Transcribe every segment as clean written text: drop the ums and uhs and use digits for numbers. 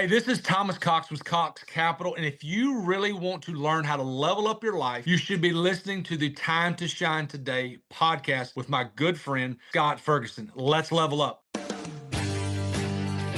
Hey, this is Thomas Cox with Cox Capital. And if you really want to learn how to level up your life, you should be listening to the Time to Shine Today podcast with my good friend, Scott Ferguson. Let's level up.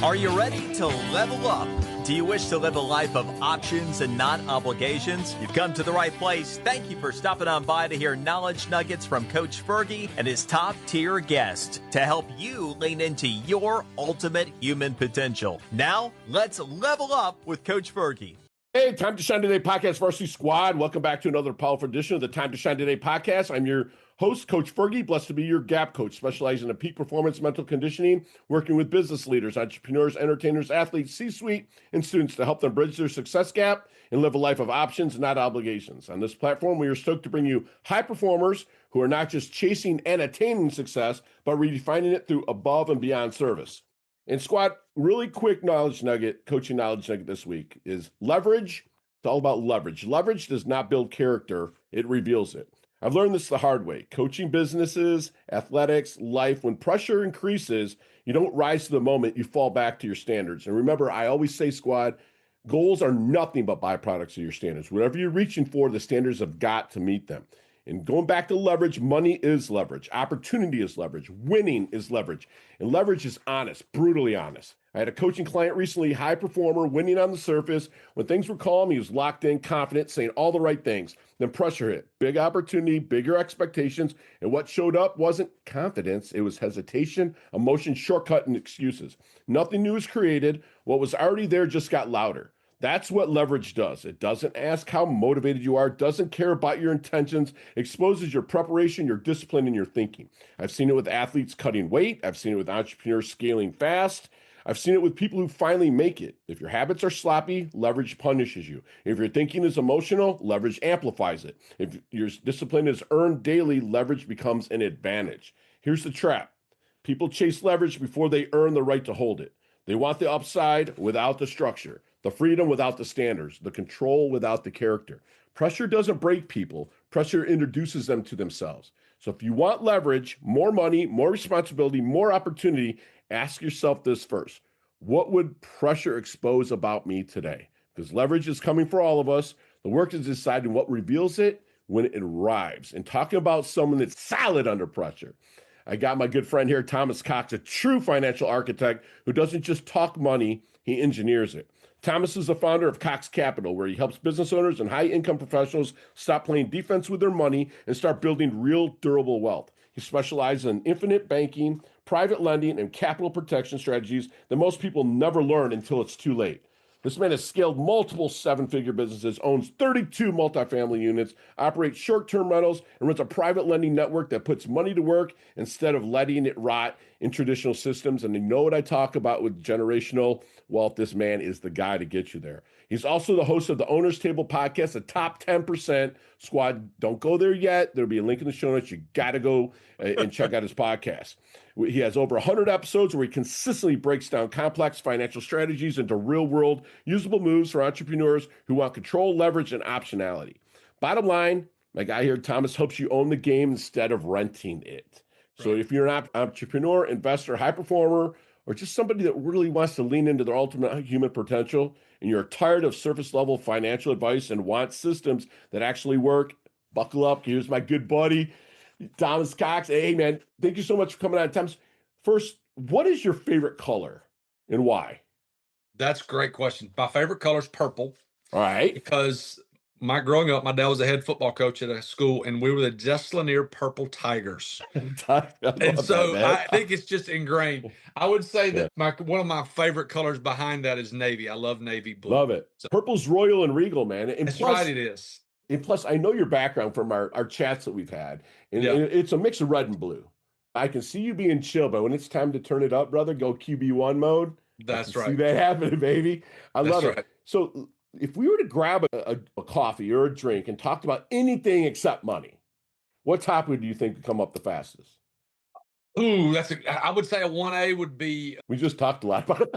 Are you ready to level up? Do you wish to live a life of options and not obligations? You've come to the right place. Thank you for stopping on by to hear knowledge nuggets from Coach Fergie and his top-tier guest to help you lean into your ultimate human potential. Now, let's level up with Coach Fergie. Hey, Time to Shine Today podcast varsity squad. Welcome back to another powerful edition of the Time to Shine Today podcast. I'm your host, Coach Fergie, blessed to be your gap coach, specializing in peak performance, mental conditioning, working with business leaders, entrepreneurs, entertainers, athletes, C-suite, and students to help them bridge their success gap and live a life of options, not obligations. On this platform, we are stoked to bring you high performers who are not just chasing and attaining success, but redefining it through above and beyond service. And squad, really quick knowledge nugget, coaching knowledge nugget this week is leverage. It's all about leverage. Leverage does not build character, it reveals it. I've learned this the hard way. Coaching businesses, athletics, life, when pressure increases, you don't rise to the moment, you fall back to your standards. And remember, I always say, squad, goals are nothing but byproducts of your standards. Whatever you're reaching for, the standards have got to meet them. And going back to leverage, money is leverage. Opportunity is leverage. Winning is leverage. And leverage is honest, brutally honest. I had a coaching client recently, high performer, winning on the surface. When things were calm, he was locked in, confident, saying all the right things. Then pressure hit. Big opportunity, bigger expectations. And what showed up wasn't confidence. It was hesitation, emotion, shortcut, and excuses. Nothing new was created. What was already there just got louder. That's what leverage does. It doesn't ask how motivated you are, doesn't care about your intentions, exposes your preparation, your discipline, and your thinking. I've seen it with athletes cutting weight. I've seen it with entrepreneurs scaling fast. I've seen it with people who finally make it. If your habits are sloppy, leverage punishes you. If your thinking is emotional, leverage amplifies it. If your discipline is earned daily, leverage becomes an advantage. Here's the trap. People chase leverage before they earn the right to hold it. They want the upside without the structure, the freedom without the standards, the control without the character. Pressure doesn't break people. Pressure introduces them to themselves. So if you want leverage, more money, more responsibility, more opportunity, ask yourself this first. What would pressure expose about me today? Because leverage is coming for all of us. The work is deciding what reveals it when it arrives. And talking about someone that's solid under pressure. I got my good friend here, Thomas Cox, a true financial architect who doesn't just talk money, he engineers it. Thomas is the founder of Cox Capital, where he helps business owners and high-income professionals stop playing defense with their money and start building real, durable wealth. He specializes in infinite banking, private lending, and capital protection strategies that most people never learn until it's too late. This man has scaled multiple seven-figure businesses, owns 32 multifamily units, operates short-term rentals, and runs a private lending network that puts money to work instead of letting it rot in traditional systems. And you know what I talk about with generational wealth. This man is the guy to get you there. He's also the host of the Owner's Table podcast, the top 10%. Squad, don't go there yet. There'll be a link in the show notes. You got to go and check out his podcast. He has over 100 episodes where he consistently breaks down complex financial strategies into real-world usable moves for entrepreneurs who want control, leverage, and optionality. Bottom line, my guy here, Thomas, helps you own the game instead of renting it. So if you're an entrepreneur, investor, high performer, or just somebody that really wants to lean into their ultimate human potential, and you're tired of surface-level financial advice and want systems that actually work, buckle up. Here's my good buddy, Thomas Cox. Hey, man, thank you so much for coming on. Thomas, first, what is your favorite color and why? That's a great question. My favorite color is purple. All right. Because growing up, my dad was a head football coach at a school, and we were the Deslaneer Purple Tigers. And so I think it's just ingrained. I would say that one of my favorite colors behind that is navy. I love navy blue. Love it. So, purple's royal and regal, man. And that's right, it is. And plus, I know your background from our chats that we've had, and it's a mix of red and blue. I can see you being chill, but when it's time to turn it up, brother, go QB1 mode. That's right. See that happening, baby. I love it. So if we were to grab a coffee or a drink and talked about anything except money, what topic do you think would come up the fastest? Ooh, I would say a 1A would be. We just talked a lot about it.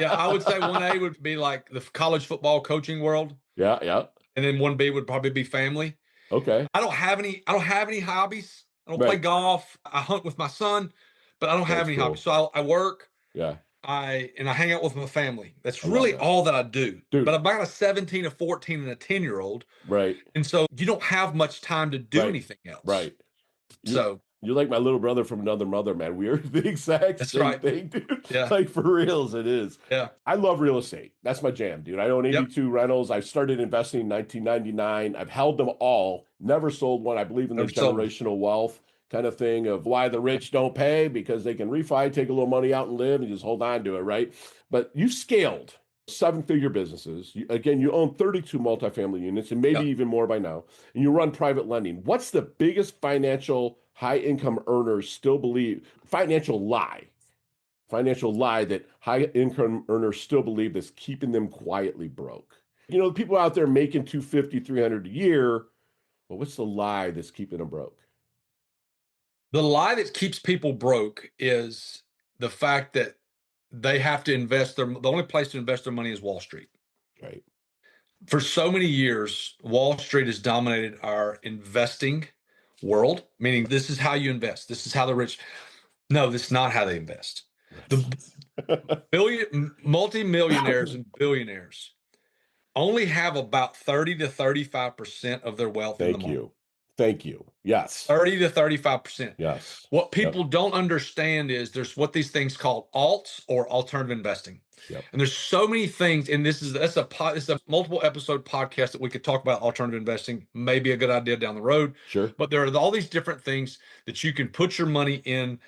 Yeah, I would say 1A would be like the college football coaching world. Yeah, yeah. And then 1B would probably be family. Okay. I don't have any hobbies. I don't play golf. I hunt with my son, but I don't have any hobbies. So I work. Yeah. I hang out with my family. That's really all that I do. Dude. But I've got a 17, a 14, and a 10-year-old. Right. And so you don't have much time to do anything else. Right. So you're like my little brother from another mother, man. We are the exact same thing, dude. Yeah. Like for reals, it is. Yeah. I love real estate. That's my jam, dude. I own 82 rentals. I started investing in 1999. I've held them all. Never sold one. I believe in the generational wealth kind of thing of why the rich don't pay, because they can refi, take a little money out and live and just hold on to it, right? But you scaled 7-figure businesses. Again, you own 32 multifamily units and maybe even more by now. And you run private lending. What's the biggest financial high-income earners still believe, financial lie that high-income earners still believe that's keeping them quietly broke? You know, the people out there making $250, $300 a year, well, what's the lie that's keeping them broke? The lie that keeps people broke is the fact that they have to invest the only place to invest their money is Wall Street. Right. For so many years, Wall Street has dominated our investing world, meaning this is how you invest. This is how the rich. No, this is not how they invest. The multimillionaires and billionaires only have about 30 to 35% of their wealth in the market. Thank you. Yes. 30 to 35%. Yes. What people don't understand is there's what these things called alts or alternative investing. Yep. And there's so many things, and it's a multiple episode podcast that we could talk about alternative investing. Maybe a good idea down the road. Sure. But there are all these different things that you can put your money in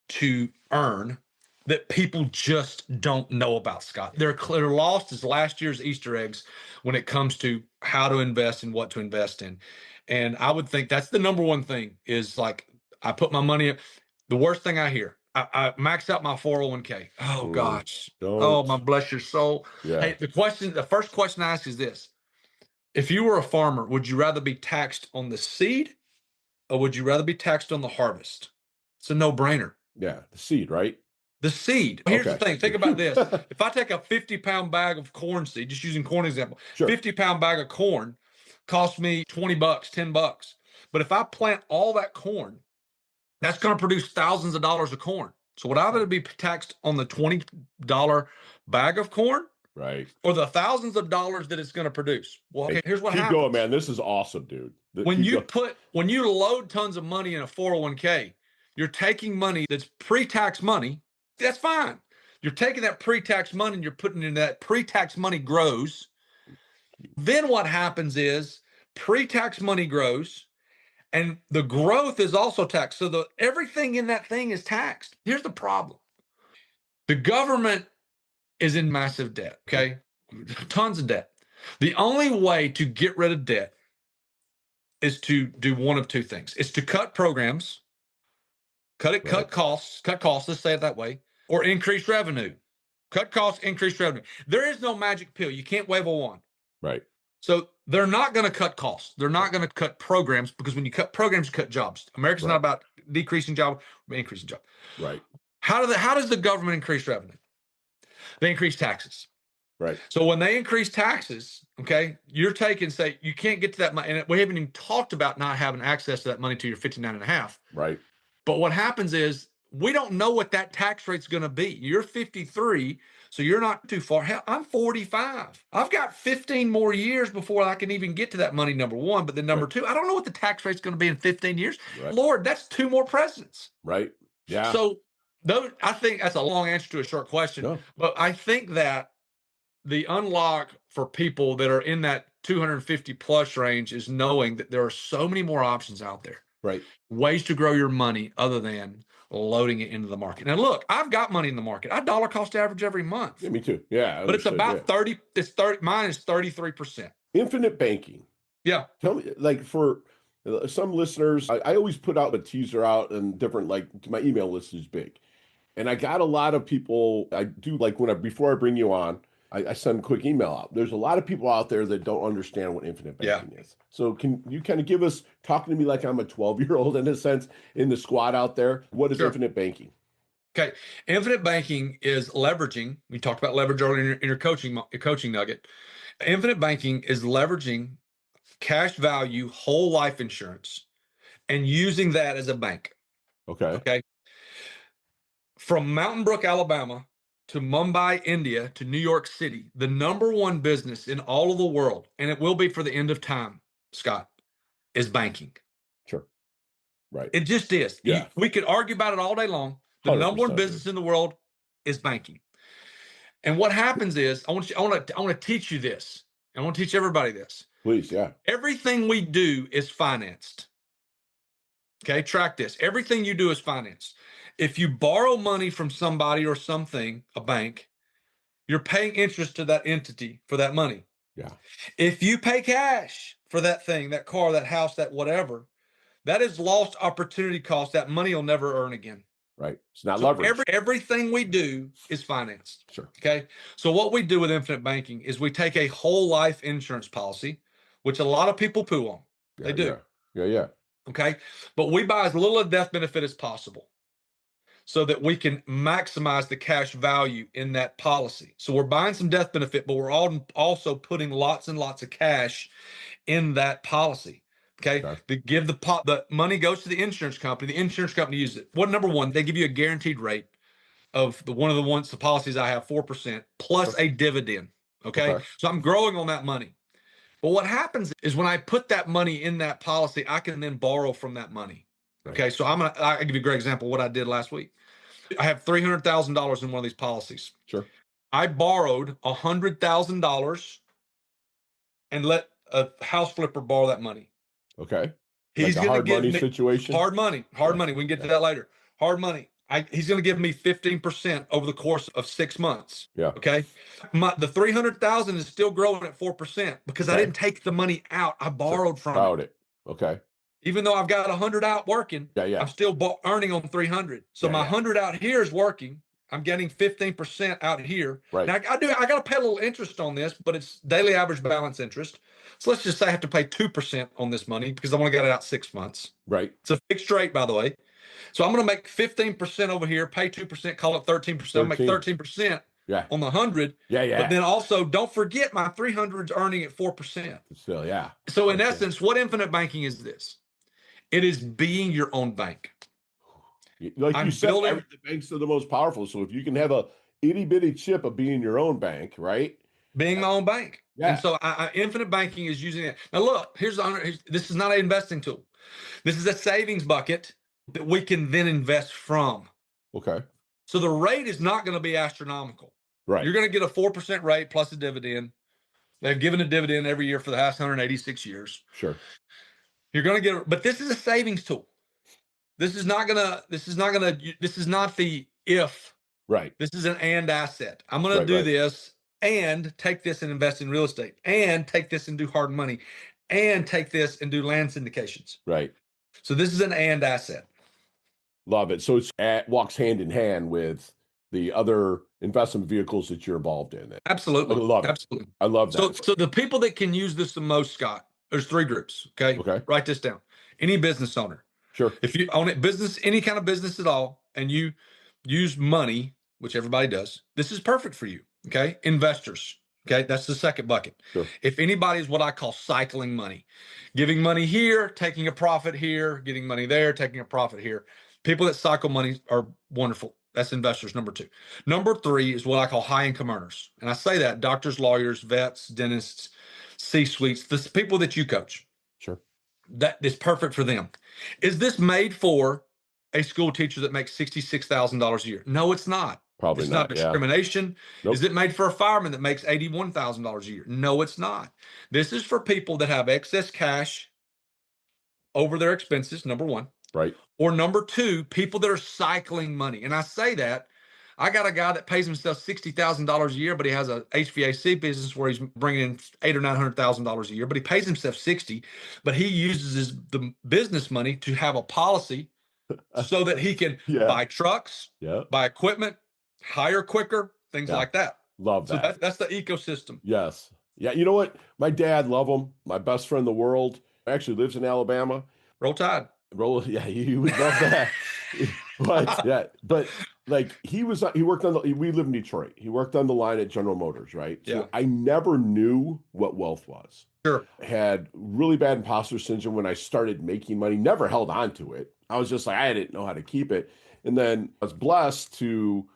to earn that people just don't know about, Scott. They're lost as last year's Easter eggs when it comes to how to invest and what to invest in. And I would think that's the number one thing is like, I put my money in. The worst thing I hear, I maxed out my 401k. Oh gosh. Oh, my bless your soul. Yeah. Hey, the first question I ask is this. If you were a farmer, would you rather be taxed on the seed or would you rather be taxed on the harvest? It's a no-brainer. Yeah. The seed, right? The seed. Here's the thing. Think about this. If I take a 50-pound bag of corn seed, just using corn example, 50-pound bag of corn cost me $20, $10. But if I plant all that corn, that's going to produce thousands of dollars of corn. So would I rather be taxed on the $20 bag of corn? Right. Or the thousands of dollars that it's going to produce? Well, okay, here's what happens. Keep going, man. This is awesome, dude. When you load tons of money in a 401k, you're taking money that's pre-tax money. That's fine. You're taking that pre-tax money and you're putting it in that pre-tax money grows. Then what happens is pre-tax money grows and the growth is also taxed. So everything in that thing is taxed. Here's the problem. The government is in massive debt, okay? Tons of debt. The only way to get rid of debt is to do one of two things. It's to cut programs, cut costs, let's say it that way, or increase revenue. Cut costs, increase revenue. There is no magic pill. You can't wave a wand. Right. So they're not going to cut costs. They're not going to cut programs because when you cut programs, you cut jobs. America's not about decreasing jobs, increasing jobs. Right. How does the government increase revenue? They increase taxes. Right. So when they increase taxes, okay, you're taking, say, you can't get to that money. And we haven't even talked about not having access to that money till you're 59 and a half. Right. But what happens is we don't know what that tax rate's going to be. You're 53, so you're not too far. Hell, I'm 45. I've got 15 more years before I can even get to that money, number one. But then number two, I don't know what the tax rate's going to be in 15 years. Right. Lord, that's 2 more presidents. Right. Yeah. So I think that's a long answer to a short question. No. But I think that the unlock for people that are in that 250 plus range is knowing that there are so many more options out there. Right. Ways to grow your money other than loading it into the market. Now, look, I've got money in the market. I dollar cost average every month. Yeah, me too. Yeah. But it's about 30. It's 30. Mine is 33%. Infinite banking. Yeah. Tell me, like for some listeners, I always put out a teaser out and different, like my email list is big. And I got a lot of people, I do like before I bring you on, I send a quick email out. There's a lot of people out there that don't understand what infinite banking is. So can you kind of talking to me like I'm a 12-year-old in a sense, in the squad out there? What is infinite banking? Okay. Infinite banking is leveraging. We talked about leverage earlier in your coaching nugget. Infinite banking is leveraging cash value, whole life insurance, and using that as a bank. Okay. Okay. From Mountain Brook, Alabama, to Mumbai, India, to New York City, the number one business in all of the world, and it will be for the end of time, Scott, is banking. Sure. Right. It just is. Yeah. We could argue about it all day long. The number one business in the world is banking. And what happens is, I want to teach you this. I want to teach everybody this. Please, yeah. Everything we do is financed. Okay, track this. Everything you do is financed. If you borrow money from somebody or something, a bank, you're paying interest to that entity for that money. Yeah. If you pay cash for that thing, that car, that house, that whatever, that is lost opportunity cost. That money will never earn again. Right. It's not leverage. Everything we do is financed. Sure. Okay. So what we do with infinite banking is we take a whole life insurance policy, which a lot of people poo on. Yeah, they do. Yeah. Okay. But we buy as little of death benefit as possible so that we can maximize the cash value in that policy. So we're buying some death benefit, but we're also putting lots and lots of cash in that policy. Okay. The money goes to the insurance company. The insurance company uses it. Number one, they give you a guaranteed rate of the policies I have, 4% plus a dividend. Okay. So I'm growing on that money. But what happens is when I put that money in that policy, I can then borrow from that money. Okay. So I'll give you a great example of what I did last week. I have $300,000 in one of these policies. Sure. I borrowed $100,000 and let a house flipper borrow that money. Okay. He's like going to give money me situation. Hard money. We can get to that later. Hard money. He's going to give me 15% over the course of 6 months. Yeah. Okay. The 300,000 is still growing at 4% because I didn't take the money out. I borrowed from it. Okay. Even though I've got 100 out working, I'm still earning on 300. So my 100 out here is working. I'm getting 15% out here. Right. Now I got to pay a little interest on this, but it's daily average balance interest. So let's just say I have to pay 2% on this money because I want to get it out 6 months. Right. It's a fixed rate, by the way. So I'm going to make 15% over here, pay 2%, call it 13%. I'll make 13% on the 100. Yeah. But then also don't forget my 300 is earning at 4%. Still, yeah. So in essence, what infinite banking is this? It is being your own bank. Like you said, the banks are the most powerful. So if you can have a itty bitty chip of being your own bank, right? Being my own bank. Yeah. And so infinite banking is using it. Now look, this is not an investing tool. This is a savings bucket that we can then invest from. Okay. So the rate is not going to be astronomical. Right. You're going to get a 4% rate plus a dividend. They've given a dividend every year for the last 186 years. Sure. You're going to get, but this is a savings tool. This is not the if. Right. This is an and asset. I'm going to do this and take this and invest in real estate and take this and do hard money and take this and do land syndications. Right. So this is an and asset. Love it. So walks hand in hand with the other investment vehicles that you're involved in. Absolutely. I love it. Absolutely. I love that. So the people that can use this the most, Scott, there's 3 groups. Okay. Write this down. Any business owner. Sure. If you own it, any kind of business at all, and you use money, which everybody does, this is perfect for you. Okay. Investors. Okay. That's the second bucket. Sure. If anybody is what I call cycling money, giving money here, taking a profit here, getting money there, taking a profit here. People that cycle money are wonderful. That's investors, number 2. Number 3 is what I call high income earners. And I say that doctors, lawyers, vets, dentists, C-suites, the people that you coach. Sure. That is perfect for them. Is this made for a school teacher that makes $66,000 a year? No, it's not. Probably it's not. It's not discrimination. Nope. Is it made for a fireman that makes $81,000 a year? No, it's not. This is for people that have excess cash over their expenses, number 1. Right. Or number 2, people that are cycling money. And I say that, I got a guy that pays himself $60,000 a year, but he has a HVAC business where he's bringing in $800,000 or $900,000 a year, but he pays himself 60, but he uses the business money to have a policy so that he can buy trucks, buy equipment, hire quicker, things like that. Love that. So that's the ecosystem. Yes. Yeah. You know what? My dad, love him. My best friend in the world, actually lives in Alabama. Roll Tide. Yeah, he would love that. but like we live in Detroit. He worked on the line at General Motors, right? So I never knew what wealth was. Sure. Had really bad imposter syndrome when I started making money, never held on to it. I was just like, I didn't know how to keep it. And then I was blessed to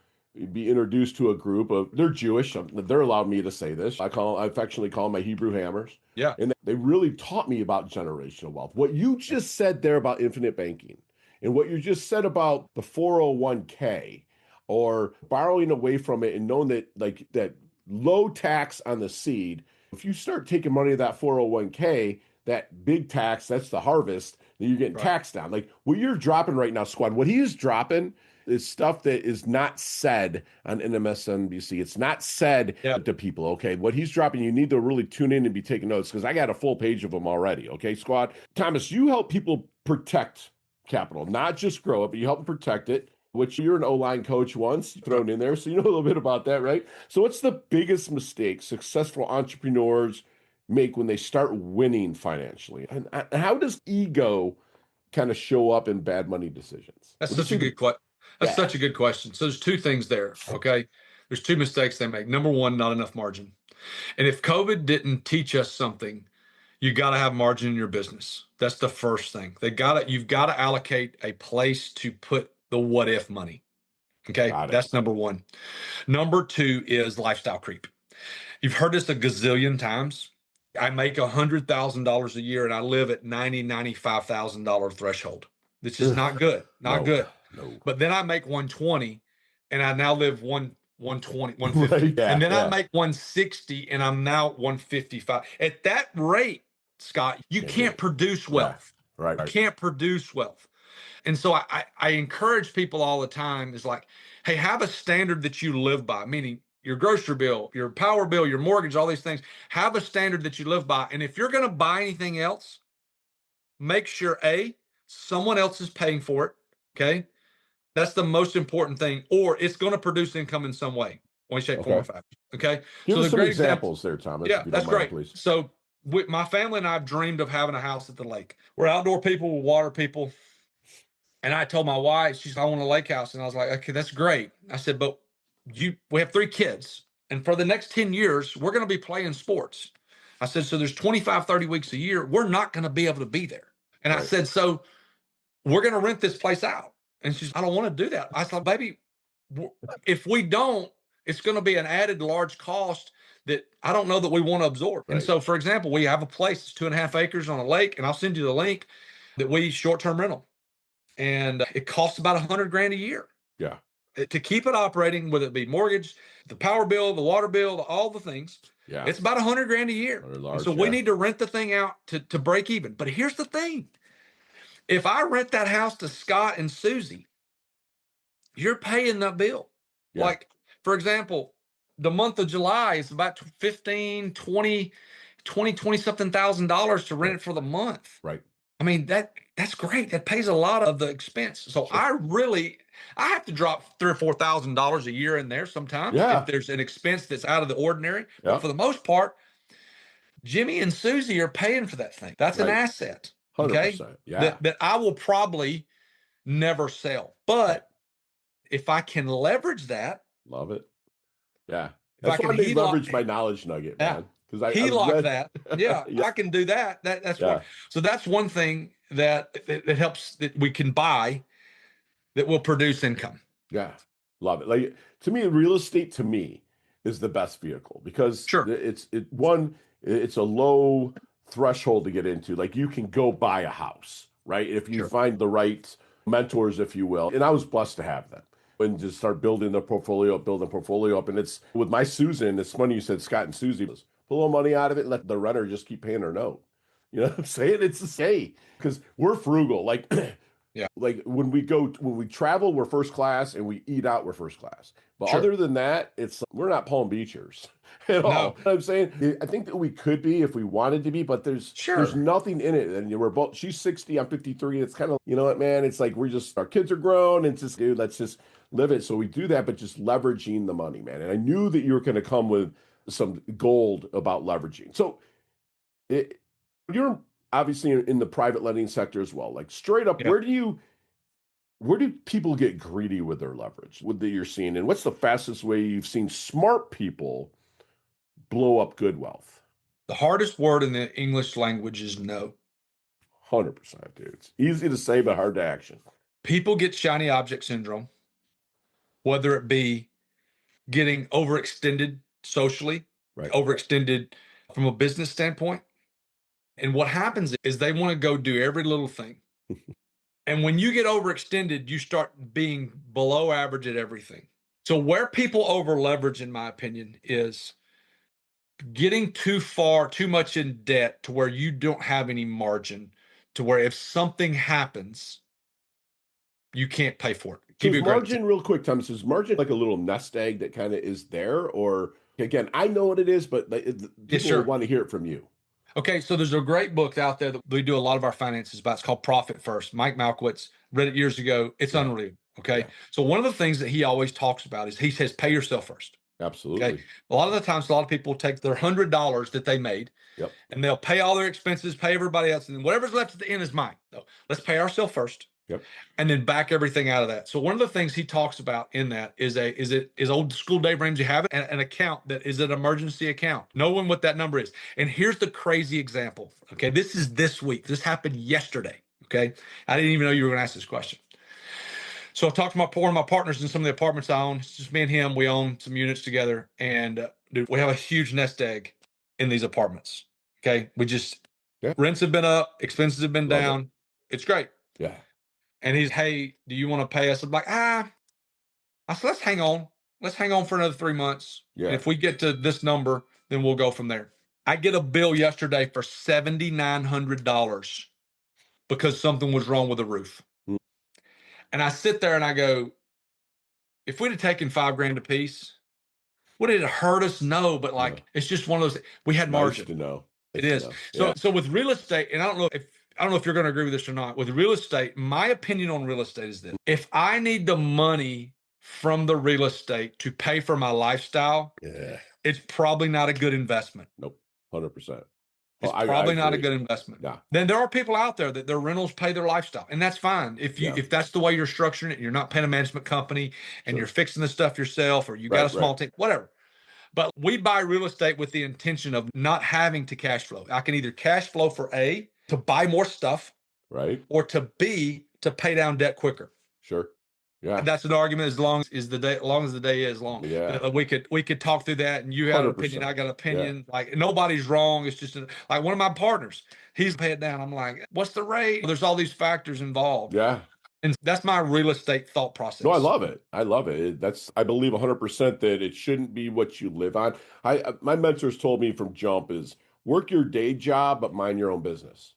be introduced to a group of, they're Jewish. They're allowed me to say this. I affectionately call them my Hebrew hammers. Yeah. And they really taught me about generational wealth. What you just said there about infinite banking and what you just said about the 401k or borrowing away from it and knowing that like that low tax on the seed, if you start taking money of that 401k, that big tax, that's the harvest, then you're getting taxed down. Like what you're dropping right now, Squad, what he is dropping is stuff that is not said on MSNBC. It's not said to people, okay? What he's dropping, you need to really tune in and be taking notes because I got a full page of them already, okay, Squad? Thomas, you help people protect capital, not just grow it, but you help them protect it, which you're an O-line coach once thrown in there, so you know a little bit about that, right? So what's the biggest mistake successful entrepreneurs make when they start winning financially? And how does ego kind of show up in bad money decisions? That's such a good question. That's such a good question. So there's two things there, okay? There's two mistakes they make. Number one, not enough margin. And if COVID didn't teach us something, you got to have margin in your business. That's the first thing. You've got to allocate a place to put the what if money. Okay, that's number one. Number two is lifestyle creep. You've heard this a gazillion times. I make $100,000 a year and I live at $95,000 threshold. This is not good. Not good. No. But then I make 120 and I now live 120, 150. And then I make 160 and I'm now 155. At that rate, Scott, you can't produce wealth. Right. You can't produce wealth. And so I encourage people all the time is like, hey, have a standard that you live by, meaning your grocery bill, your power bill, your mortgage, all these things. Have a standard that you live by. And if you're going to buy anything else, make sure, someone else is paying for it, okay? That's the most important thing. Or it's going to produce income in some way, way, shape, form, or fashion, okay? Give us some examples there, Thomas. Yeah, that's great. Please. So my family and I have dreamed of having a house at the lake. We're outdoor people, we're water people. And I told my wife, she's like, I want a lake house. And I was like, okay, that's great. I said, but we have 3 kids. And for the next 10 years, we're going to be playing sports. I said, so there's 25, 30 weeks a year. We're not going to be able to be there. And I said, so we're going to rent this place out. And she's, I don't want to do that. I said, baby, if we don't, it's going to be an added large cost that I don't know that we want to absorb. And so, for example, we have a place that's 2.5 acres on a lake, and I'll send you the link that we short-term rental. And it costs about $100,000 a year. Yeah. To keep it operating, whether it be mortgage, the power bill, the water bill, all the things. Yeah. It's about $100,000 a year. Large, so we need to rent the thing out to break even. But here's the thing. If I rent that house to Scott and Susie, you're paying that bill. Yeah. Like, for example, the month of July is about $15,000, $20-something thousand to rent it for the month. Right. I mean, that's great. That pays a lot of the expense. So I have to drop $3,000 or $4,000 a year in there sometimes if there's an expense that's out of the ordinary. Yeah. But for the most part, Jimmy and Susie are paying for that thing. That's an asset. 100%. Okay. Yeah. That I will probably never sell. But if I can leverage that. Love it. Yeah. That's why they leverage my knowledge nugget, man. Because HELOC that. Yeah, I can do that. That's one. So that's one thing that helps that we can buy that will produce income. Yeah. Love it. Like to me, real estate to me is the best vehicle because it's a low threshold to get into. Like you can go buy a house, right? If you find the right mentors, if you will. And I was blessed to have them. And just start building the portfolio up. And it's with my Susan, it's funny you said Scott and Susie was pull a little money out of it and let the renter just keep paying her note. You know what I'm saying? It's the same because we're frugal. Like, like when we travel, we're first class and we eat out, we're first class. But other than that, we're not Palm Beachers at all. You know what I'm saying? I think that we could be if we wanted to be, but there's nothing in it. And we're both, she's 60, I'm 53. It's kind of, you know what, man? It's like our kids are grown and it's just, dude, let's just live it. So we do that, but just leveraging the money, man. And I knew that you were going to come with some gold about leveraging. So you're obviously in the private lending sector as well. Like straight up, where do people get greedy with their leverage that you're seeing? And what's the fastest way you've seen smart people blow up good wealth? The hardest word in the English language is no. 100%, dude. It's easy to say, but hard to action. People get shiny object syndrome, whether it be getting overextended socially, overextended from a business standpoint. And what happens is they want to go do every little thing. And when you get overextended, you start being below average at everything. So where people over leverage, in my opinion, is getting too much in debt to where you don't have any margin, to where if something happens, you can't pay for it. So is margin, real quick, Thomas, is margin like a little nest egg that kind of is there? Or again, I know what it is, but people want to hear it from you. Okay, so there's a great book out there that we do a lot of our finances about. It's called Profit First. Mike Malkowitz read it years ago. It's unreal. Okay. So one of the things that he always talks about is he says, pay yourself first. Absolutely. Okay. A lot of the times, a lot of people take their $100 that they made and they'll pay all their expenses, pay everybody else, and then whatever's left at the end is mine. So let's pay ourselves first. And then back everything out of that. So one of the things he talks about in that is old school Dave Ramsey have it, an account that is an emergency account, knowing what that number is. And here's the crazy example. Okay. This is this week. This happened yesterday. Okay. I didn't even know you were going to ask this question. So I talked to one of my partners in some of the apartments I own. It's just me and him. We own some units together. And dude, we have a huge nest egg in these apartments. Okay. We just, rents have been up, expenses have been down. It's great. Yeah. And he's, hey, do you want to pay us? I'm like, I said, let's hang on. Let's hang on for another 3 months. Yeah. And if we get to this number, then we'll go from there. I get a bill yesterday for $7,900 because something was wrong with the roof. And I sit there and I go, if we'd have taken $5,000 a piece, would it have hurt us? No, but it's just one of those, we had margin. Nice to know. It is. So with real estate, and I don't know if you're going to agree with this or not. With real estate, my opinion on real estate is this: if I need the money from the real estate to pay for my lifestyle, it's probably not a good investment. Nope, 100%. It's probably not a good investment. Yeah. Then there are people out there that their rentals pay their lifestyle, and that's fine. If that's the way you're structuring it, you're not paying a management company, and you're fixing the stuff yourself, or you got a small team, whatever. But we buy real estate with the intention of not having to cash flow. I can either cash flow for A, to buy more stuff, or to B, to pay down debt quicker. Sure. Yeah. And that's an argument as long as the day is long. Yeah. We could talk through that, and you have an opinion, I got an opinion. Yeah. Like, nobody's wrong. It's just like one of my partners, he's paying down. I'm like, what's the rate? There's all these factors involved. Yeah. And that's my real estate thought process. No, I love it. I love it. I believe 100% that it shouldn't be what you live on. My mentors told me from jump is work your day job, but mind your own business.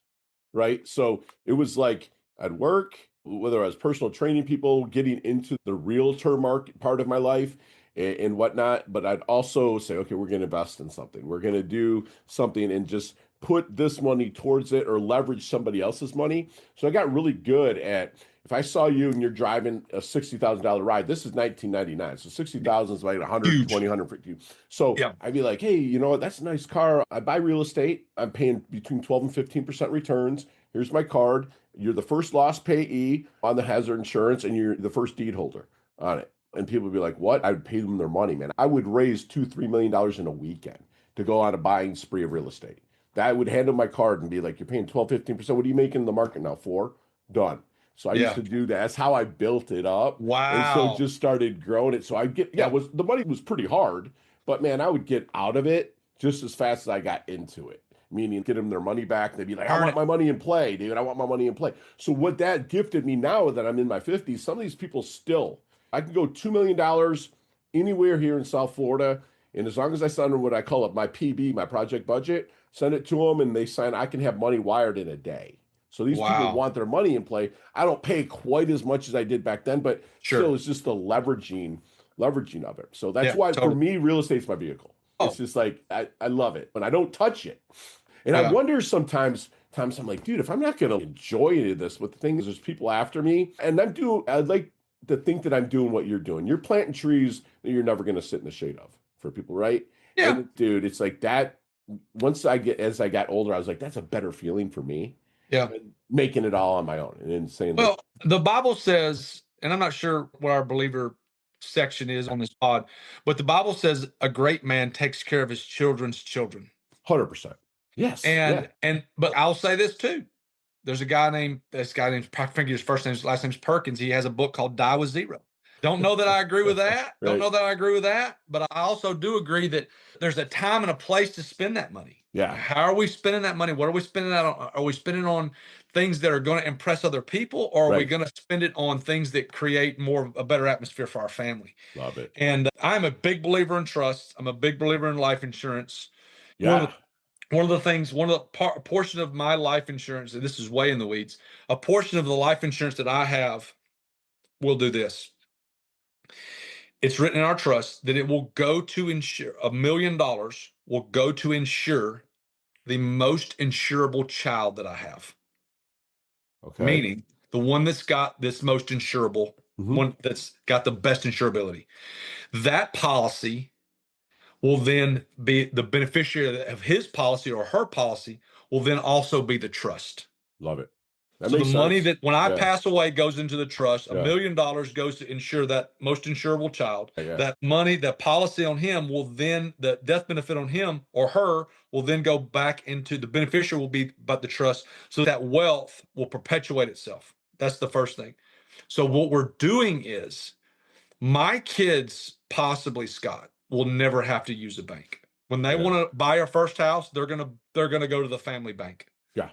Right. So it was like I'd work, whether I was personal training people, getting into the realtor market part of my life and whatnot. But I'd also say, okay, we're going to invest in something. We're going to do something and just put this money towards it or leverage somebody else's money. So I got really good at, if I saw you and you're driving a $60,000 ride, this is 1999. So 60,000 is like 120, 150. So I'd be like, hey, you know what? That's a nice car. I buy real estate. I'm paying between 12 and 15% returns. Here's my card. You're the first loss payee on the hazard insurance, and you're the first deed holder on it. And people would be like, what? I would pay them their money, man. I would raise $2-3 million in a weekend to go on a buying spree of real estate. That would hand them my card and be like, you're paying 12, 15%. What are you making in the market now? 4? Done. So I used to do that. That's how I built it up. Wow. And so just started growing it. So I get, the money was pretty hard, but man, I would get out of it just as fast as I got into it. Meaning get them their money back. They'd be like, I want my money in play, David. I want my money in play. So what that gifted me now that I'm in my 50s, some of these people still, I can go $2 million anywhere here in South Florida. And as long as I send what I call it, my PB, my project budget, send it to them and they sign, I can have money wired in a day. So these people want their money in play. I don't pay quite as much as I did back then, but still it's just the leveraging of it. So that's why for me, real estate's my vehicle. It's just like, I love it, but I don't touch it. And I wonder sometimes I'm like, dude, if I'm not going to enjoy any of this, but the thing is, there's people after me and I'd like to think that I'm doing what you're doing. You're planting trees that you're never going to sit in the shade of for people, right? Yeah. And dude, it's like that. As I got older, I was like, that's a better feeling for me. Yeah. Making it all on my own and then saying, well, the Bible says, and I'm not sure what our believer section is on this pod, but the Bible says a great man takes care of his children's children. 100%. Yes. But I'll say this too. There's a guy named, I think his first name, last name's Perkins. He has a book called Die with Zero. Don't know that I agree with that. Right. Don't know that I agree with that. But I also do agree that there's a time and a place to spend that money. Yeah. How are we spending that money? What are we spending that on? Are we spending on things that are going to impress other people, or are we going to spend it on things that create a better atmosphere for our family? Love it. And I'm a big believer in trust. I'm a big believer in life insurance. Yeah. One of the portion of my life insurance, and this is way in the weeds, a portion of the life insurance that I have will do this. It's written in our trust that it will go to insure $1 million will go to insure the most insurable child that I have. Okay. Meaning the one that's got this most insurable, one that's got the best insurability. That policy will then be the beneficiary of his policy, or her policy will then also be the trust. Love it. So the money that when I pass away goes into the trust. $1 million goes to insure that most insurable child. That money, that policy on him will then, the death benefit on him or her will then go back into the beneficiary will be but the trust. So that wealth will perpetuate itself. That's the first thing. So what we're doing is my kids, possibly Scott, will never have to use a bank. When they want to buy our first house, they're gonna go to the family bank. Yeah.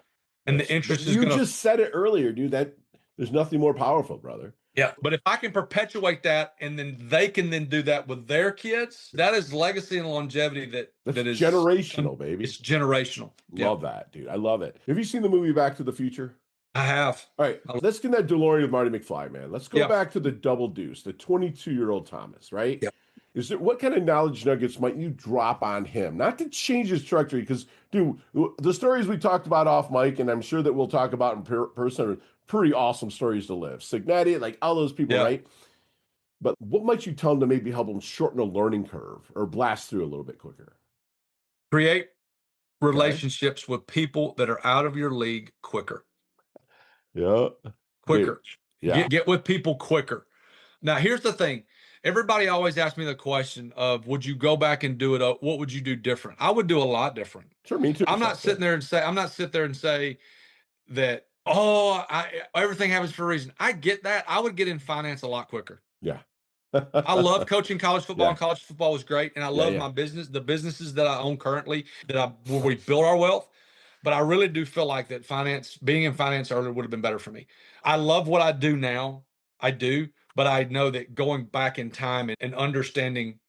And the interest is you just said it earlier, dude. That there's nothing more powerful, brother. Yeah. But if I can perpetuate that and then they can then do that with their kids, that is legacy and longevity that is generational, baby. It's generational. Love that, dude. I love it. Have you seen the movie Back to the Future? I have. All right. Let's get that DeLorean with Marty McFly, man. Let's go back to the Double Deuce, the 22-year-old Thomas, right? Yeah. What kind of knowledge nuggets might you drop on him? Not to change his trajectory, because, dude, the stories we talked about off mic, and I'm sure that we'll talk about in person, are pretty awesome stories to live. Signetti, like all those people, right? But what might you tell him to maybe help him shorten a learning curve or blast through a little bit quicker? Create relationships with people that are out of your league quicker. Yeah. Quicker. Yeah. Get with people quicker. Now, here's the thing. Everybody always asks me the question of, would you go back and do it? What would you do different? I would do a lot different. Sure, me too. I'm not sitting there and say that, everything happens for a reason. I get that. I would get in finance a lot quicker. Yeah. I love coaching college football, and college football was great. And I love my business, the businesses that I own currently, where we build our wealth. But I really do feel like that being in finance earlier would have been better for me. I love what I do now. I do. But I know that going back in time and understanding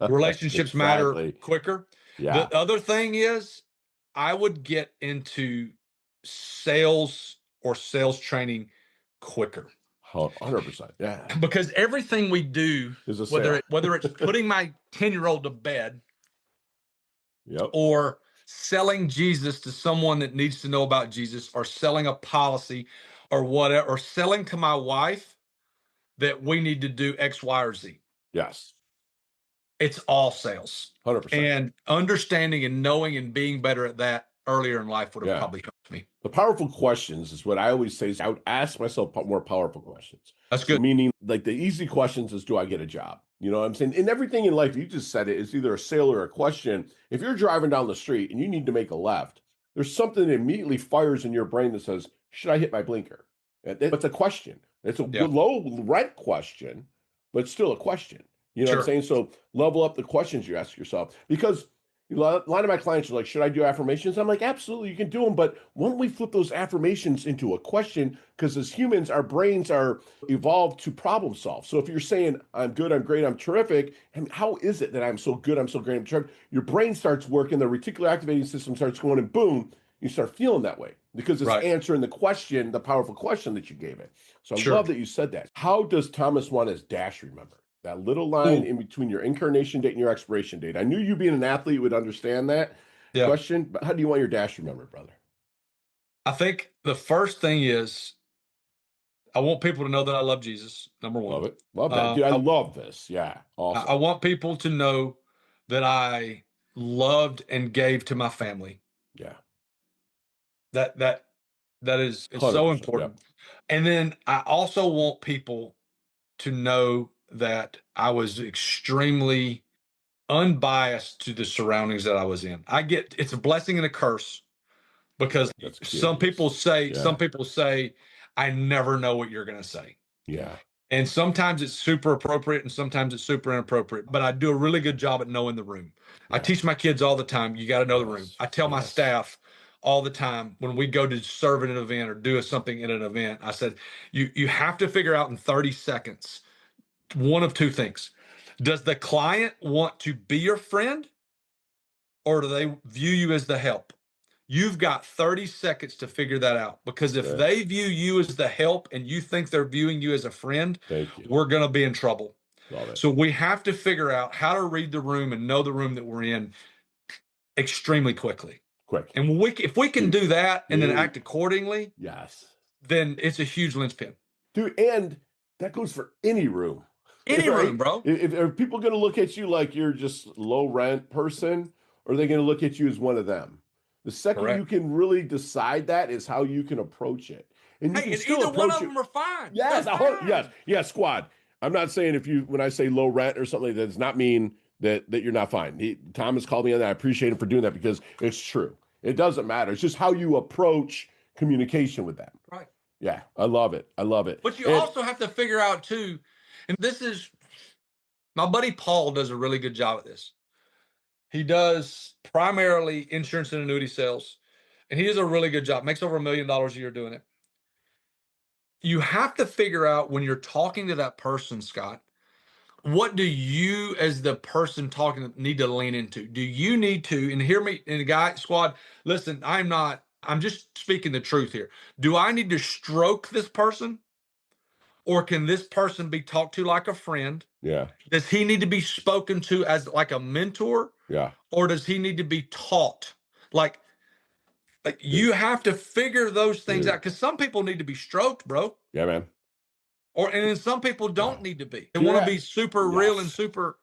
relationships matter quicker. Yeah. The other thing is I would get into sales or sales training quicker. 100%. Yeah. Because everything we do, whether it's putting my 10-year-old to bed or selling Jesus to someone that needs to know about Jesus, or selling a policy or whatever, or selling to my wife that we need to do X, Y, or Z. Yes. It's all sales. 100%. And understanding and knowing and being better at that earlier in life would have probably helped me. The powerful questions is what I always say. Is I would ask myself more powerful questions. That's good. Meaning, like, the easy questions is, do I get a job? You know what I'm saying? In everything in life, you just said it, it's either a sale or a question. If you're driving down the street and you need to make a left, there's something that immediately fires in your brain that says, should I hit my blinker? It's a question. It's a low rent question, but still a question. You know what I'm saying? So level up the questions you ask yourself, because a lot of my clients are like, should I do affirmations? I'm like, absolutely, you can do them. But why don't we flip those affirmations into a question? Because as humans, our brains are evolved to problem solve. So if you're saying, I'm good, I'm great, I'm terrific, and how is it that I'm so good, I'm so great, I'm terrific? Your brain starts working, the reticular activating system starts going, and boom, you start feeling that way because it's answering the question, the powerful question that you gave it. So I love that you said that. How does Thomas want his dash remembered? That little line in between your incarnation date and your expiration date. I knew you being an athlete would understand that question, but how do you want your dash remembered, brother? I think the first thing is I want people to know that I love Jesus, number one. Love it. Love that. Dude, I love this. Yeah. Awesome. I want people to know that I loved and gave to my family. Yeah. That is so important. And then I also want people to know that I was extremely unbiased to the surroundings that I was in. It's a blessing and a curse, because some people say, I never know what you're going to say. Yeah. And sometimes it's super appropriate and sometimes it's super inappropriate. But I do a really good job at knowing the room. Yeah. I teach my kids all the time, you got to know the room. I tell my staff all the time when we go to serve at an event or do something at an event, I said, you have to figure out in 30 seconds, one of two things. Does the client want to be your friend or do they view you as the help? You've got 30 seconds to figure that out, because if they view you as the help and you think they're viewing you as a friend, we're going to be in trouble. So we have to figure out how to read the room and know the room that we're in extremely quickly. And if we can do that and then act accordingly, then it's a huge linchpin. Dude, and that goes for any room. Any room, bro. Are people going to look at you like you're just low rent person, or are they going to look at you as one of them? The second you can really decide that is how you can approach it. And you can still either approach one of them are fine. Yes, squad. I'm not saying when I say low rent or something like that, does not mean that you're not fine. Thomas called me on that. I appreciate him for doing that because it's true. It doesn't matter. It's just how you approach communication with them. Right. Yeah, I love it. But you also have to figure out too, and this is, my buddy Paul does a really good job at this. He does primarily insurance and annuity sales, and he does a really good job. Makes over $1 million a year doing it. You have to figure out when you're talking to that person, Scott, what do you as the person talking need to lean into? Do you need to, and hear me, and the guy squad, listen, I'm just speaking the truth here. Do I need to stroke this person? Or can this person be talked to like a friend? Yeah. Does he need to be spoken to as like a mentor? Yeah. Or does he need to be taught? Like you have to figure those things out, because some people need to be stroked, bro. Yeah, man. And then some people don't need to be. They want to be super real and super.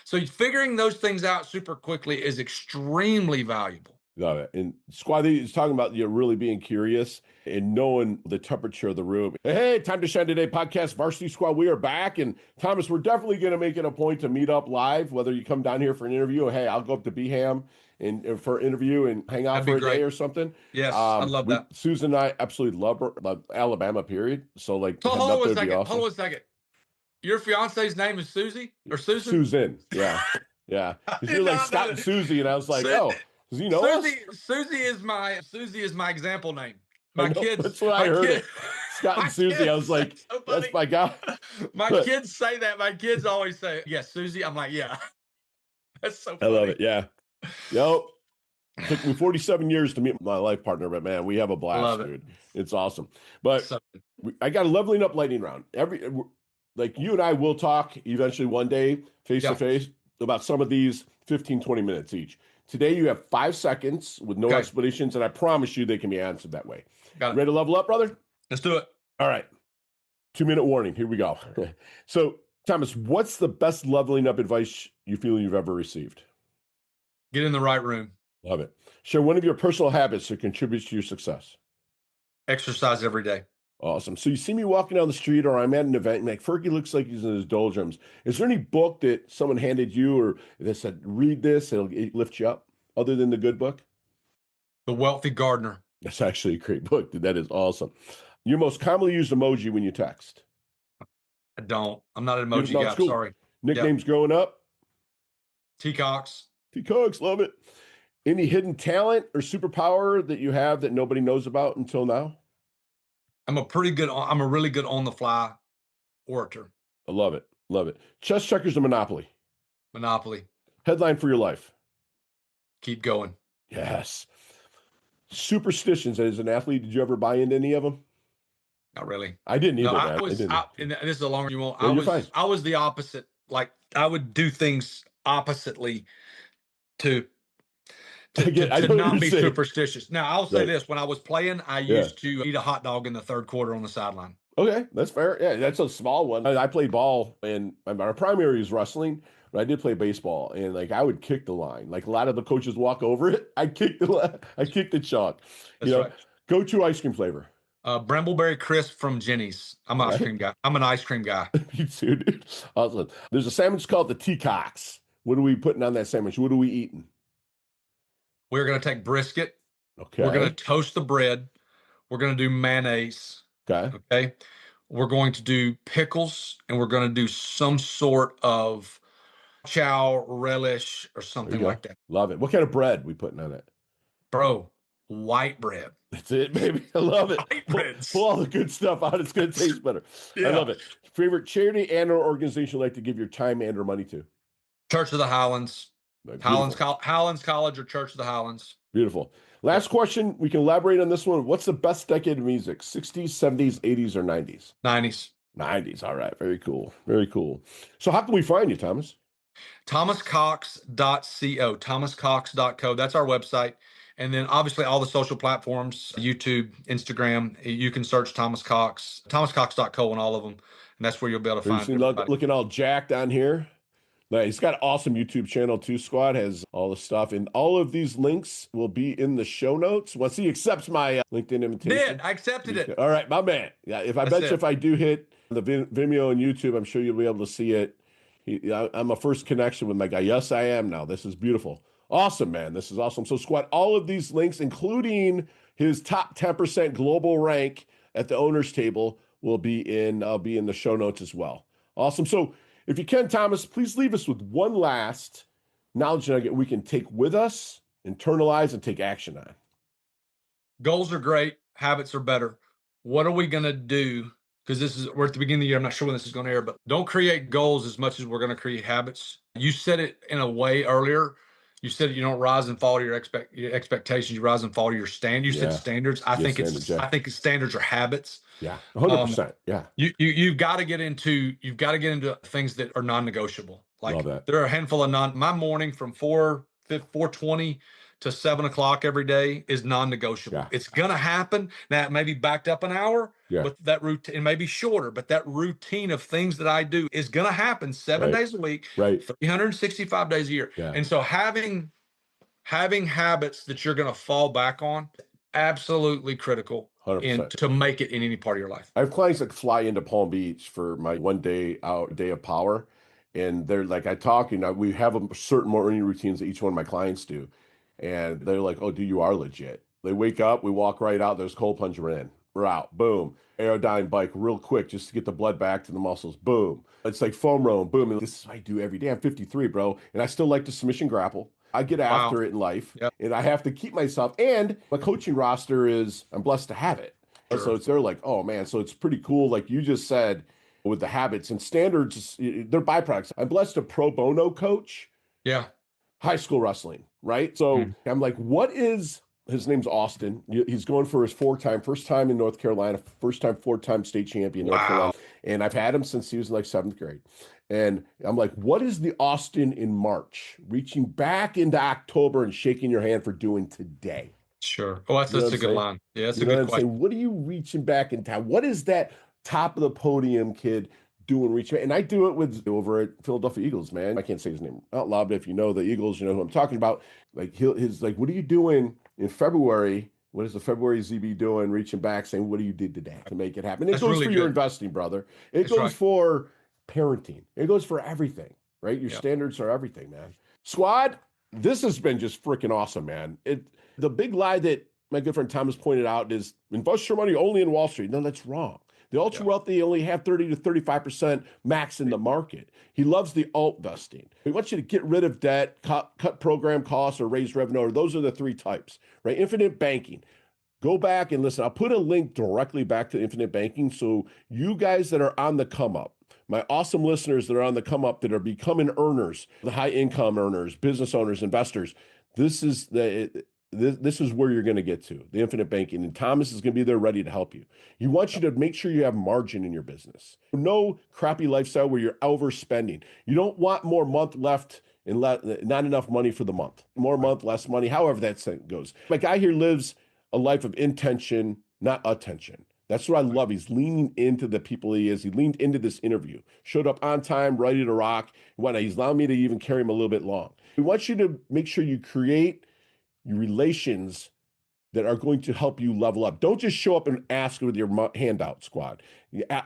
So figuring those things out super quickly is extremely valuable. Love it. And Squad, he's talking about you really being curious and knowing the temperature of the room. Hey, Time to Shine Today podcast, Varsity Squad. We are back. And Thomas, we're definitely going to make it a point to meet up live, whether you come down here for an interview or, hey, I'll go up to Beham and for an interview and hang out for a day or something. Yes, I love that. Susan and I absolutely love Alabama, period. So, like, hold on a second. Your fiance's name is Susie or Susan? Susan, yeah. Yeah. Because you're like Scott and Susie, and I was like, oh. Does he know Susie is my example name. My kids. That's what I heard. Scott and Susie. I was like, so that's my guy. My kids say that. My kids always say, yes, Susie. I'm like, yeah. That's so funny. I love it. Yeah. Yep. It took me 47 years to meet my life partner, but man, we have a blast, dude. It's awesome. But I got a leveling up lightning round. Like you and I will talk eventually one day, face to face, about some of these 15, 20 minutes each. Today, you have 5 seconds with no explanations, and I promise you they can be answered that way. Ready to level up, brother? Let's do it. All right. 2-minute warning. Here we go. So, Thomas, what's the best leveling up advice you feel you've ever received? Get in the right room. Love it. Share one of your personal habits that contributes to your success. Exercise every day. Awesome. So you see me walking down the street or I'm at an event and like Fergie looks like he's in his doldrums. Is there any book that someone handed you or that said, read this, it'll lift you up, other than the good book? The Wealthy Gardener. That's actually a great book. That is awesome. Your most commonly used emoji when you text? I don't. I'm not an emoji guy. Sorry. Nicknames growing up? T-Cox. T-Cox, love it. Any hidden talent or superpower that you have that nobody knows about until now? I'm a really good on the fly orator. I love it. Love it. Chess, checkers, or Monopoly? Monopoly. Headline for your life? Keep going. Yes. Superstitions. As an athlete, did you ever buy into any of them? Not really. I didn't either. And this is a longer you won't. I was the opposite. Like I would do things oppositely to not be superstitious. Now, I'll say this. When I was playing, I used to eat a hot dog in the third quarter on the sideline. Okay, that's fair. Yeah, that's a small one. I played ball, and my primary is wrestling, but I did play baseball, and like I would kick the line. Like a lot of the coaches walk over it. I kick the chalk. That's right. Go-to ice cream flavor. Brambleberry crisp from Jenny's. I'm an ice cream guy. I'm an ice cream guy. Me too, dude. Awesome. There's a sandwich called the T-Cox. What are we putting on that sandwich? What are we eating? We're going to take brisket. Okay. We're going to toast the bread. We're going to do mayonnaise. Okay. Okay. We're going to do pickles, and we're going to do some sort of chow relish or something like that. Love it. What kind of bread we putting on it? Bro, white bread. That's it, baby. I love it. Pull all the good stuff out. It's going to taste better. Yeah. I love it. Favorite charity and or organization you like to give your time and or money to? Church of the Highlands. Highlands College or Church of the Highlands. Beautiful. Last question. We can elaborate on this one. What's the best decade of music? 60s, 70s, 80s, or 90s? 90s. 90s. All right. Very cool. Very cool. So how can we find you, Thomas? ThomasCox.co. ThomasCox.co. That's our website. And then obviously all the social platforms, YouTube, Instagram, you can search Thomas Cox, ThomasCox.co on all of them. And that's where you'll be able to find it. Looking all jacked on here. He's got an awesome YouTube channel too, Squad. Has all the stuff. And all of these links will be in the show notes. Once he accepts my LinkedIn invitation. I accepted it. All right, my man. Yeah, if I do hit the Vimeo and YouTube, I'm sure you'll be able to see it. I'm a first connection with my guy. Yes, I am now. This is beautiful. Awesome, man. This is awesome. So, Squad, all of these links, including his top 10% global rank at the owner's table, will be in the show notes as well. Awesome. So, if you can, Thomas, please leave us with one last knowledge nugget we can take with us, internalize, and take action on. Goals are great. Habits are better. What are we going to do? Because we're at the beginning of the year. I'm not sure when this is going to air, but don't create goals as much as we're going to create habits. You said it in a way earlier. You said you don't rise and fall to your expectations. You rise and fall to your standards. You said standards. I think standards are habits. Yeah, 100%. Yeah. You've got to get into things that are non-negotiable. Like there are a handful of my morning from 4:20 to 7 o'clock every day is non-negotiable. Yeah. It's gonna happen. Now it may be backed up an hour, but that routine, it may be shorter, but that routine of things that I do is gonna happen 7 days a week, 365 days a year. Yeah. And so having habits that you're gonna fall back on, absolutely critical 100%. To make it in any part of your life. I have clients that fly into Palm Beach for my 1 day out day of power. And they're like, we have a certain morning routines that each one of my clients do. And they're like, oh, dude, you are legit. They wake up, we walk right out, there's cold plunge, we're in. We're out, boom. Aerodyne bike real quick just to get the blood back to the muscles, boom. It's like foam rolling, boom. And this is what I do every day. I'm 53, bro. And I still like to submission grapple. I get after it in life. Yep. And I have to keep myself. And my coaching roster I'm blessed to have it. Sure. So they're like, oh, man. So it's pretty cool. Like you just said, with the habits and standards, they're byproducts. I'm blessed to pro bono coach. Yeah. High school wrestling, right? So I'm like, his name's Austin. He's going for his first time in North Carolina, four-time state champion in North Carolina. And I've had him since he was in like 7th grade. And I'm like, what is the Austin in March, reaching back into October and shaking your hand for doing today? Sure. Oh, that's a good line. Yeah, that's a good question. What are you reaching back in time? What is that top of the podium kid doing reaching? And I do it over at Philadelphia Eagles, man. I can't say his name out loud, but if you know the Eagles, you know who I'm talking about. Like his like, what are you doing in February? What is the February ZB doing? Reaching back, saying, what do you did today to make it happen? It goes for your investing, brother. It goes for parenting. It goes for everything, right? Your standards are everything, man. Squad, this has been just freaking awesome, man. The big lie that my good friend Thomas pointed out is invest your money only in Wall Street. No, that's wrong. The ultra wealthy only have 30 to 35% max in the market. He loves the alt vesting. He wants you to get rid of debt, cut program costs, or raise revenue. Or those are the 3 types, right? Infinite banking. Go back and listen. I'll put a link directly back to infinite banking. So you guys that are on the come up, my awesome listeners that are on the come up that are becoming earners, the high income earners, business owners, investors, this is where you're going to get to, the infinite banking. And Thomas is going to be there ready to help you. He wants you to make sure you have margin in your business. No crappy lifestyle where you're overspending. You don't want more month left and not enough money for the month. More month, less money, however that thing goes. My guy here lives a life of intention, not attention. That's what I love. He's leaning into the people he is. He leaned into this interview, showed up on time, ready to rock. He's allowed me to even carry him a little bit long. We want you to make sure you create relations that are going to help you level up. Don't just show up and ask with your handout, Squad.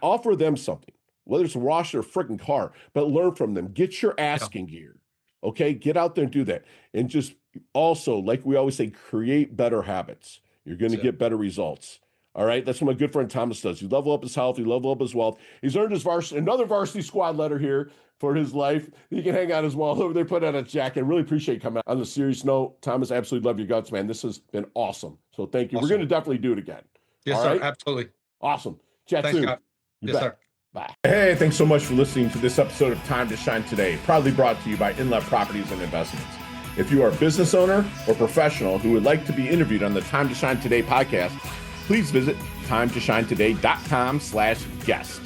Offer them something, whether it's a wash or a freaking car, but learn from them. Get your asking gear, okay? Get out there and do that. And just also, like we always say, create better habits. You're going to get better results. All right. That's what my good friend Thomas does. You level up his health, you level up his wealth. He's earned his another varsity squad letter here for his life. He can hang on his wall over there, put on a jacket. Really appreciate you coming out. On the serious note, Thomas, absolutely love your guts, man. This has been awesome. So thank you. Awesome. We're going to definitely do it again. Yes, all sir. right? Absolutely. Awesome. Chat Thanks, soon. Scott. You Yes, bet. sir. Bye. Hey, thanks so much for listening to this episode of Time to Shine Today, proudly brought to you by Inlet Properties and Investments. If you are a business owner or professional who would like to be interviewed on the Time to Shine Today podcast, please visit timetoshinetoday.com/guest.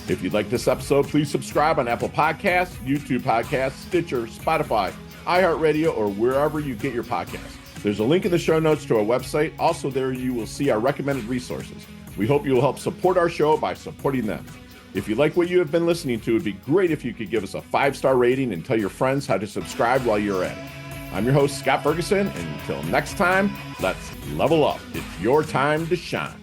If you'd like this episode, please subscribe on Apple Podcasts, YouTube Podcasts, Stitcher, Spotify, iHeartRadio, or wherever you get your podcasts. There's a link in the show notes to our website. Also, there you will see our recommended resources. We hope you will help support our show by supporting them. If you like what you have been listening to, it'd be great if you could give us a 5-star rating and tell your friends how to subscribe while you're at it. I'm your host, Scott Ferguson, and until next time, let's level up. It's your time to shine.